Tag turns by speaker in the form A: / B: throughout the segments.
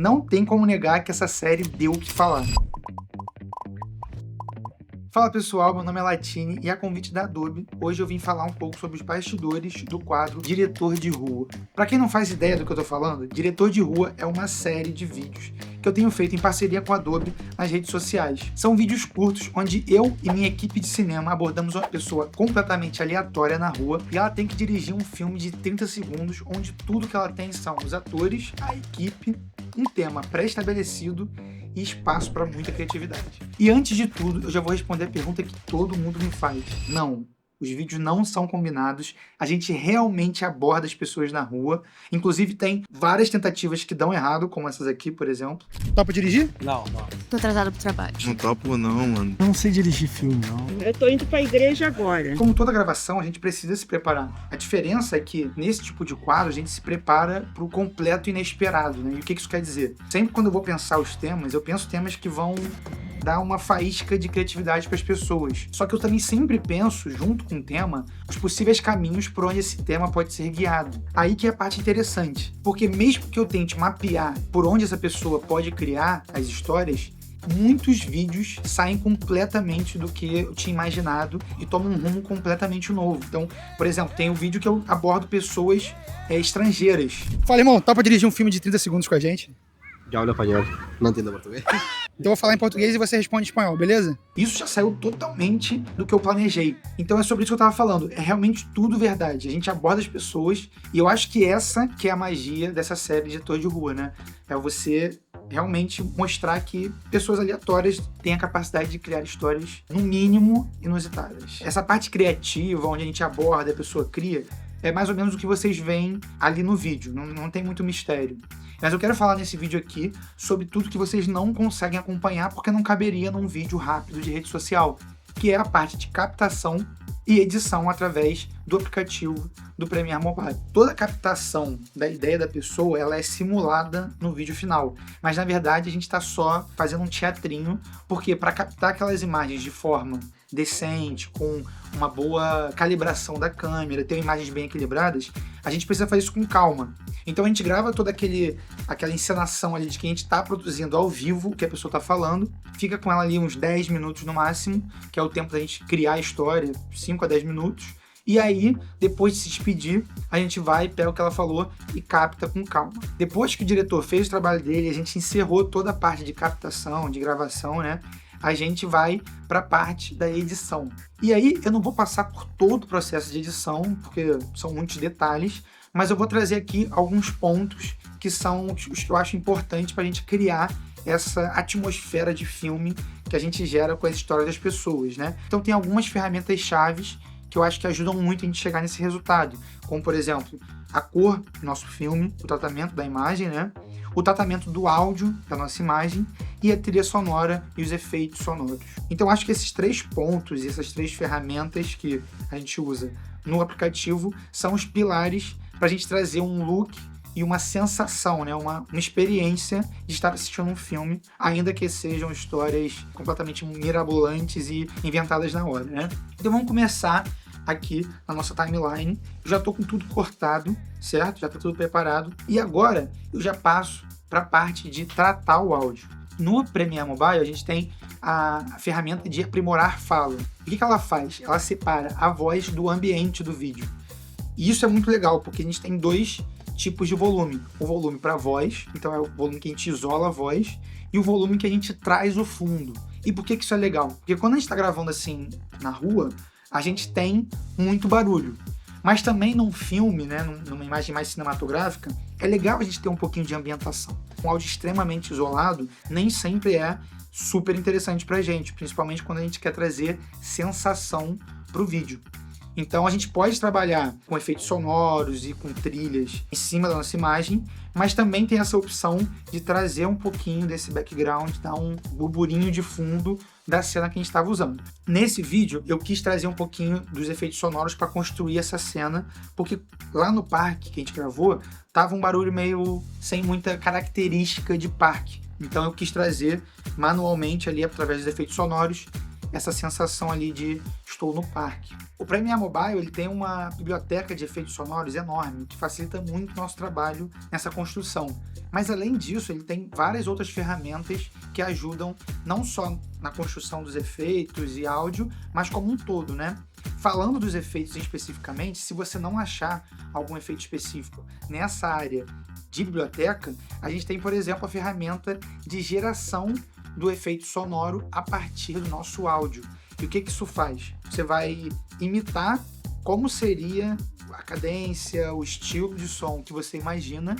A: não tem como negar que essa série deu o que falar. Fala pessoal, meu nome é Latini e a convite da Adobe, hoje eu vim falar um pouco sobre os bastidores do quadro Diretor de Rua. Pra quem não faz ideia do que eu tô falando, Diretor de Rua é uma série de vídeos que eu tenho feito em parceria com a Adobe nas redes sociais. São vídeos curtos onde eu e minha equipe de cinema abordamos uma pessoa completamente aleatória na rua e ela tem que dirigir um filme de 30 segundos onde tudo que ela tem são os atores, a equipe, um tema pré-estabelecido e espaço para muita criatividade. E antes de tudo, eu já vou responder a pergunta que todo mundo me faz. Não, os vídeos não são combinados, a gente realmente aborda as pessoas na rua, inclusive tem várias tentativas que dão errado, como essas aqui, por exemplo. Topa dirigir?
B: Não.
C: Tô atrasado pro trabalho.
D: Não topo não, mano.
B: Eu não sei dirigir filme, não.
E: Eu tô indo pra igreja agora.
A: Como toda gravação, a gente precisa se preparar. A diferença é que, nesse tipo de quadro, a gente se prepara pro completo inesperado, né? E o que isso quer dizer? Sempre quando eu vou pensar os temas, eu penso temas que vão dar uma faísca de criatividade para as pessoas. Só que eu também sempre penso, junto com o tema, os possíveis caminhos por onde esse tema pode ser guiado. Aí que é a parte interessante. Porque mesmo que eu tente mapear por onde essa pessoa pode criar as histórias, muitos vídeos saem completamente do que eu tinha imaginado e tomam um rumo completamente novo. Então, por exemplo, tem um vídeo que eu abordo pessoas estrangeiras. Fala, irmão, topa dirigir um filme de 30 segundos com a gente?
D: Já hablo espanhol. Não entendo português.
A: Então eu vou falar em português e você responde em espanhol, beleza? Isso já saiu totalmente do que eu planejei. Então é sobre isso que eu tava falando. É realmente tudo verdade. A gente aborda as pessoas e eu acho que essa que é a magia dessa série de Diretor de Rua, né? É você realmente mostrar que pessoas aleatórias têm a capacidade de criar histórias, no mínimo, inusitadas. Essa parte criativa, onde a gente aborda, a pessoa cria, é mais ou menos o que vocês veem ali no vídeo. Não tem muito mistério. Mas eu quero falar nesse vídeo aqui sobre tudo que vocês não conseguem acompanhar porque não caberia num vídeo rápido de rede social, que é a parte de captação e edição através do aplicativo do Premiere Mobile. Toda a captação da ideia da pessoa, ela é simulada no vídeo final, mas na verdade a gente está só fazendo um teatrinho, porque para captar aquelas imagens de forma decente, com uma boa calibração da câmera, ter imagens bem equilibradas, a gente precisa fazer isso com calma. Então a gente grava toda aquela encenação ali de que a gente está produzindo ao vivo o que a pessoa está falando, fica com ela ali uns 10 minutos no máximo, que é o tempo da gente criar a história, 5 a 10 minutos, e aí, depois de se despedir, a gente vai, pega o que ela falou e capta com calma. Depois que o diretor fez o trabalho dele, a gente encerrou toda a parte de captação, de gravação, né? A gente vai para a parte da edição. E aí, eu não vou passar por todo o processo de edição, porque são muitos detalhes, mas eu vou trazer aqui alguns pontos que são os que eu acho importantes para a gente criar essa atmosfera de filme que a gente gera com as histórias das pessoas, né? Então tem algumas ferramentas chaves que eu acho que ajudam muito a gente chegar nesse resultado, como por exemplo, a cor do nosso filme, o tratamento da imagem, né? O tratamento do áudio da nossa imagem e a trilha sonora e os efeitos sonoros. Então acho que esses 3 pontos e essas 3 ferramentas que a gente usa no aplicativo são os pilares para a gente trazer um look e uma sensação, né? Uma experiência de estar assistindo um filme, ainda que sejam histórias completamente mirabolantes e inventadas na hora, né? Então vamos começar aqui na nossa timeline. Eu já estou com tudo cortado, certo? Já está tudo preparado. E agora eu já passo para a parte de tratar o áudio. No Premiere Mobile a gente tem a ferramenta de aprimorar fala. O que ela faz? Ela separa a voz do ambiente do vídeo. E isso é muito legal, porque a gente tem 2 tipos de volume. O volume para voz, então é o volume que a gente isola a voz, e o volume que a gente traz o fundo. E por que isso é legal? Porque quando a gente está gravando assim na rua, a gente tem muito barulho. Mas também num filme, né, numa imagem mais cinematográfica, é legal a gente ter um pouquinho de ambientação. Um áudio extremamente isolado nem sempre é super interessante pra gente, principalmente quando a gente quer trazer sensação pro vídeo. Então a gente pode trabalhar com efeitos sonoros e com trilhas em cima da nossa imagem, mas também tem essa opção de trazer um pouquinho desse background, dar um burburinho de fundo da cena que a gente estava usando. Nesse vídeo eu quis trazer um pouquinho dos efeitos sonoros para construir essa cena, porque lá no parque que a gente gravou, tava um barulho meio sem muita característica de parque. Então eu quis trazer manualmente ali através dos efeitos sonoros essa sensação ali de estou no parque. O Premiere Mobile ele tem uma biblioteca de efeitos sonoros enorme, que facilita muito o nosso trabalho nessa construção. Mas além disso, ele tem várias outras ferramentas que ajudam não só na construção dos efeitos e áudio, mas como um todo, né? Falando dos efeitos especificamente, se você não achar algum efeito específico nessa área de biblioteca, a gente tem, por exemplo, a ferramenta de geração do efeito sonoro a partir do nosso áudio. E o que isso faz? Você vai imitar como seria a cadência, o estilo de som que você imagina,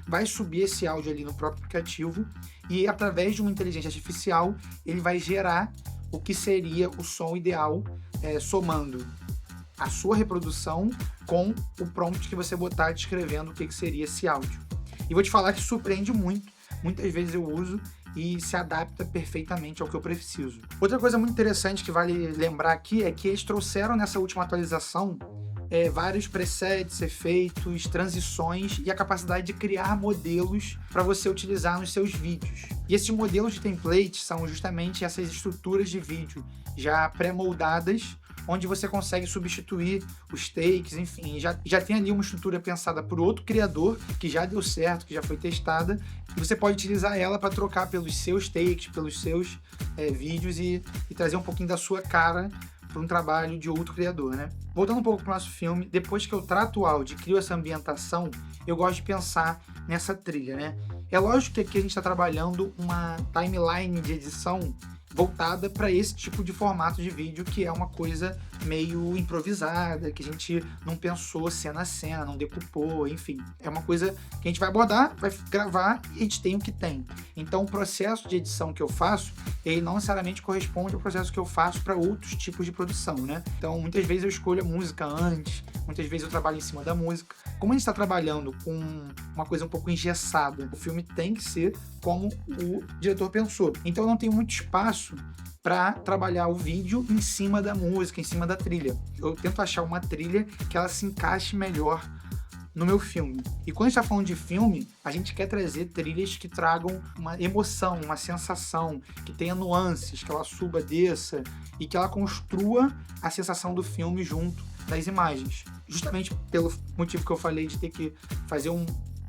A: vai subir esse áudio ali no próprio aplicativo e, através de uma inteligência artificial, ele vai gerar o que seria o som ideal, somando a sua reprodução com o prompt que você botar descrevendo o que seria esse áudio. E vou te falar que surpreende muito. Muitas vezes eu uso e se adapta perfeitamente ao que eu preciso. Outra coisa muito interessante que vale lembrar aqui é que eles trouxeram nessa última atualização vários presets, efeitos, transições e a capacidade de criar modelos para você utilizar nos seus vídeos. E esses modelos de templates são justamente essas estruturas de vídeo já pré-moldadas, onde você consegue substituir os takes, enfim, já tem ali uma estrutura pensada por outro criador, que já deu certo, que já foi testada, e você pode utilizar ela para trocar pelos seus takes, pelos seus vídeos e trazer um pouquinho da sua cara para um trabalho de outro criador, né? Voltando um pouco para o nosso filme, depois que eu trato o áudio e crio essa ambientação, eu gosto de pensar nessa trilha, né? É lógico que aqui a gente está trabalhando uma timeline de edição voltada para esse tipo de formato de vídeo, que é uma coisa meio improvisada, que a gente não pensou cena a cena, não decupou, enfim. É uma coisa que a gente vai abordar, vai gravar e a gente tem o que tem. Então o processo de edição que eu faço, ele não necessariamente corresponde ao processo que eu faço para outros tipos de produção, né? Então muitas vezes eu escolho a música antes, muitas vezes eu trabalho em cima da música. Como a gente está trabalhando com uma coisa um pouco engessada, o filme tem que ser como o diretor pensou. Então eu não tenho muito espaço para trabalhar o vídeo em cima da música, em cima da trilha. Eu tento achar uma trilha que ela se encaixe melhor no meu filme. E quando a gente está falando de filme, a gente quer trazer trilhas que tragam uma emoção, uma sensação, que tenha nuances, que ela suba, desça e que ela construa a sensação do filme junto das imagens. Justamente pelo motivo que eu falei de ter que fazer um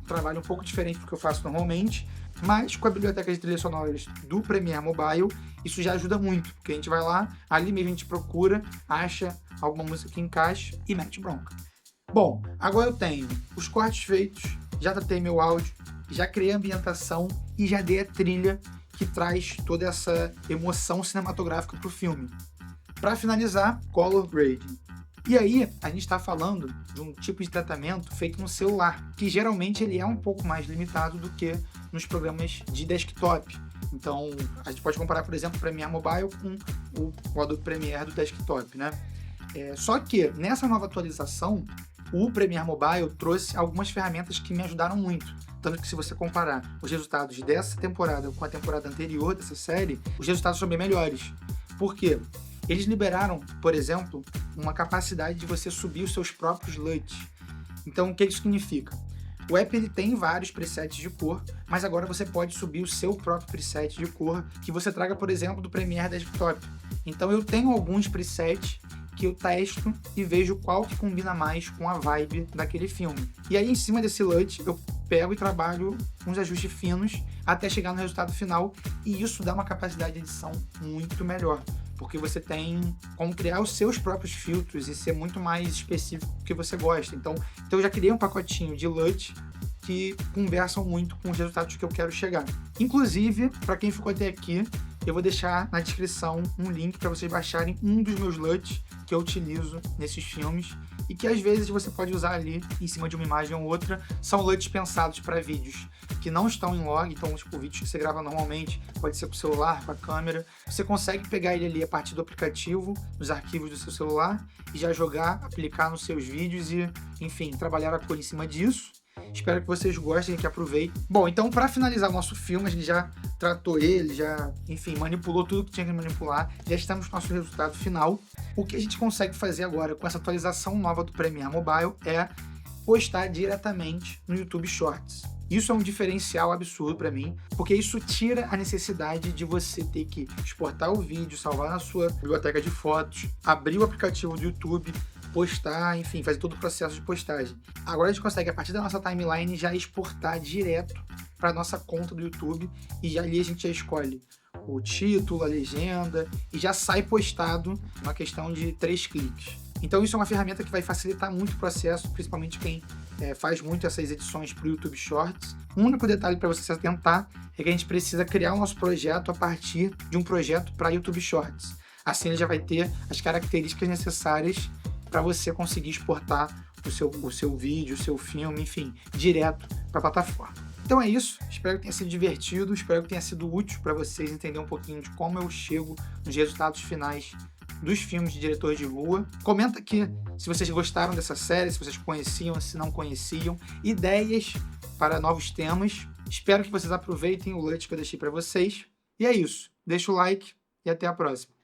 A: trabalho um pouco diferente do que eu faço normalmente, mas com a biblioteca de trilhas sonoras do Premiere Mobile, isso já ajuda muito, porque a gente vai lá, ali mesmo a gente procura, acha alguma música que encaixe e mete bronca. Bom, agora eu tenho os cortes feitos, já tratei meu áudio, já criei a ambientação e já dei a trilha que traz toda essa emoção cinematográfica para o filme. Para finalizar, color grading. E aí, a gente está falando de um tipo de tratamento feito no celular, que geralmente ele é um pouco mais limitado do que nos programas de desktop. Então, a gente pode comparar, por exemplo, o Premiere Mobile com o Adobe Premiere do desktop, né? Só que, nessa nova atualização, o Premiere Mobile trouxe algumas ferramentas que me ajudaram muito. Tanto que se você comparar os resultados dessa temporada com a temporada anterior dessa série, os resultados são bem melhores. Por quê? Eles liberaram, por exemplo, uma capacidade de você subir os seus próprios LUTs. Então, o que isso significa? O app ele tem vários presets de cor, mas agora você pode subir o seu próprio preset de cor que você traga, por exemplo, do Premiere Desktop. Então, eu tenho alguns presets que eu testo e vejo qual que combina mais com a vibe daquele filme. E aí, em cima desse LUT, eu pego e trabalho uns ajustes finos até chegar no resultado final, e isso dá uma capacidade de edição muito melhor, porque você tem como criar os seus próprios filtros e ser muito mais específico do que você gosta. Então eu já criei um pacotinho de LUT que conversam muito com os resultados que eu quero chegar. Inclusive, para quem ficou até aqui, eu vou deixar na descrição um link para vocês baixarem um dos meus LUTs que eu utilizo nesses filmes e que às vezes você pode usar ali em cima de uma imagem ou outra. São LUTs pensados para vídeos que não estão em log, então tipo vídeos que você grava normalmente, pode ser com o celular, com a câmera. Você consegue pegar ele ali a partir do aplicativo, nos arquivos do seu celular e já jogar, aplicar nos seus vídeos e, enfim, trabalhar a cor em cima disso. Espero que vocês gostem e que aproveitem. Bom, então para finalizar o nosso filme, a gente já tratou ele, já, enfim, manipulou tudo que tinha que manipular, já estamos no nosso resultado final. O que a gente consegue fazer agora com essa atualização nova do Premiere Mobile é postar diretamente no YouTube Shorts. Isso é um diferencial absurdo para mim, porque isso tira a necessidade de você ter que exportar o vídeo, salvar na sua biblioteca de fotos, abrir o aplicativo do YouTube, postar, enfim, fazer todo o processo de postagem. Agora a gente consegue, a partir da nossa timeline, já exportar direto para nossa conta do YouTube e ali a gente já escolhe o título, a legenda e já sai postado numa questão de 3 cliques. Então isso é uma ferramenta que vai facilitar muito o processo, principalmente quem faz muito essas edições para o YouTube Shorts. O único detalhe para você se atentar é que a gente precisa criar o nosso projeto a partir de um projeto para YouTube Shorts. Assim ele já vai ter as características necessárias para você conseguir exportar o seu vídeo, o seu filme, enfim, direto para a plataforma. Então é isso, espero que tenha sido divertido, espero que tenha sido útil para vocês entender um pouquinho de como eu chego nos resultados finais dos filmes de Diretor de Rua. Comenta aqui se vocês gostaram dessa série, se vocês conheciam, se não conheciam, ideias para novos temas. Espero que vocês aproveitem o LUT que eu deixei para vocês. E é isso, deixa o like e até a próxima.